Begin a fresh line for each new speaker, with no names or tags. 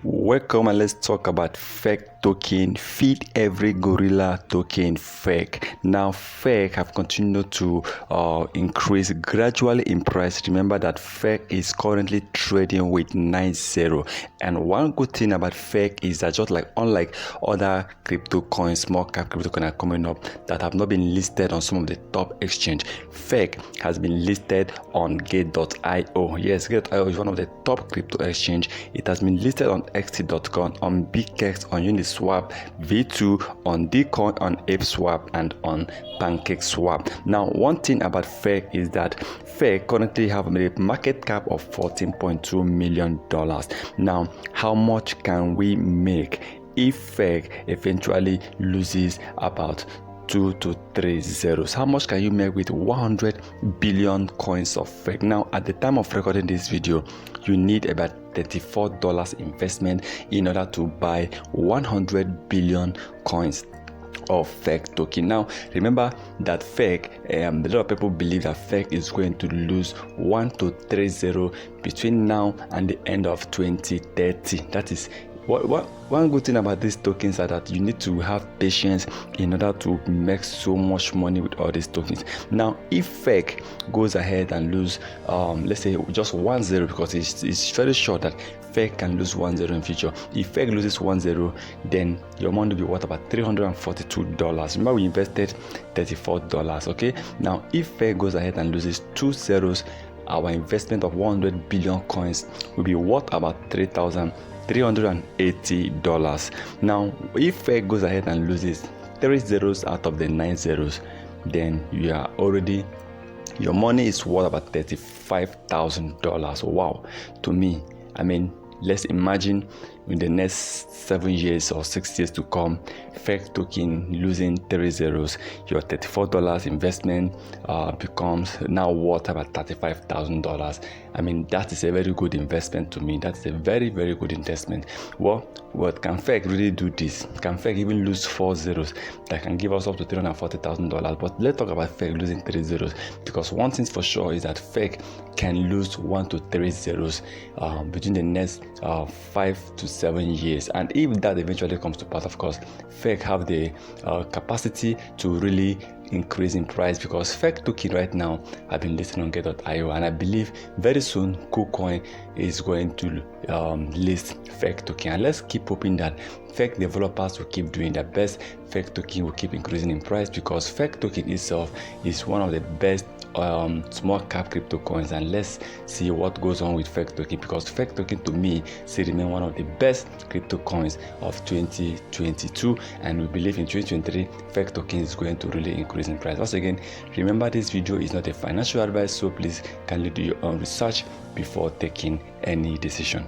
Welcome, and let's talk about fake token. Feed every gorilla token fake. Now fake have continued to increase gradually in price. Remember that fake is currently trading with 90, and one good thing about fake is that just like unlike other crypto coins, small cap crypto coins are coming up that have not been listed on some of the top exchange, fake has been listed on gate.io. Yes, gate.io is one of the top crypto exchange. It has been listed on xt.com, on BigX, on Uniswap, V2, on Kucoin, on ApeSwap, and on PancakeSwap. Now, one thing about fake is that fake currently have a market cap of $14.2 million. Now, how much can we make if fake eventually loses about 2 to 3 zeros? How much can you make with 100 billion coins of fake? Now, at the time of recording this video, you need about $34 investment in order to buy 100 billion coins of fake token. Now remember that fake, a lot of people believe that fake is going to lose 1 to 3 zero between now and the end of 2030. That is one good thing about these tokens are that you need to have patience in order to make so much money with all these tokens. Now, if fake goes ahead and lose, let's say just 1 zero, because it's very sure that fake can lose 1 zero in future. If fake loses 1 zero, then your money will be worth about $342. Remember, we invested $34. Okay. Now, if fake goes ahead and loses 2 zeros, our investment of 100 billion coins will be worth about $380. Now, if fake goes ahead and loses 3 zeros out of the 9 zeros, then your money is worth about $35,000. Wow. To me, I mean, let's imagine in the next 7 years or 6 years to come, fake token losing 3 zeros, your $34 investment becomes now worth about $35,000. I mean, that is a very good investment to me. That's a very, very good investment. Well, what can fake really do this? Can fake even lose 4 zeros? That can give us up to $340,000. But let's talk about fake losing 3 zeros, because one thing for sure is that fake can lose 1 to 3 zeros between the next 5 to 7 years. And if that eventually comes to pass, of course, fake have the capacity to really increase in price, because fake token right now have been listed on gate.io, and I believe very soon Kucoin is going to list fake token. And let's keep hoping that fake developers will keep doing their best. Fake token will keep increasing in price, because fake token itself is one of the best small cap crypto coins. And let's see what goes on with fake token, because fake token to me still remain one of the best crypto coins of 2022, and we believe in 2023 fake token is going to really increase in price. Once again, remember, this video is not a financial advice, so please kindly do your own research before taking any decision.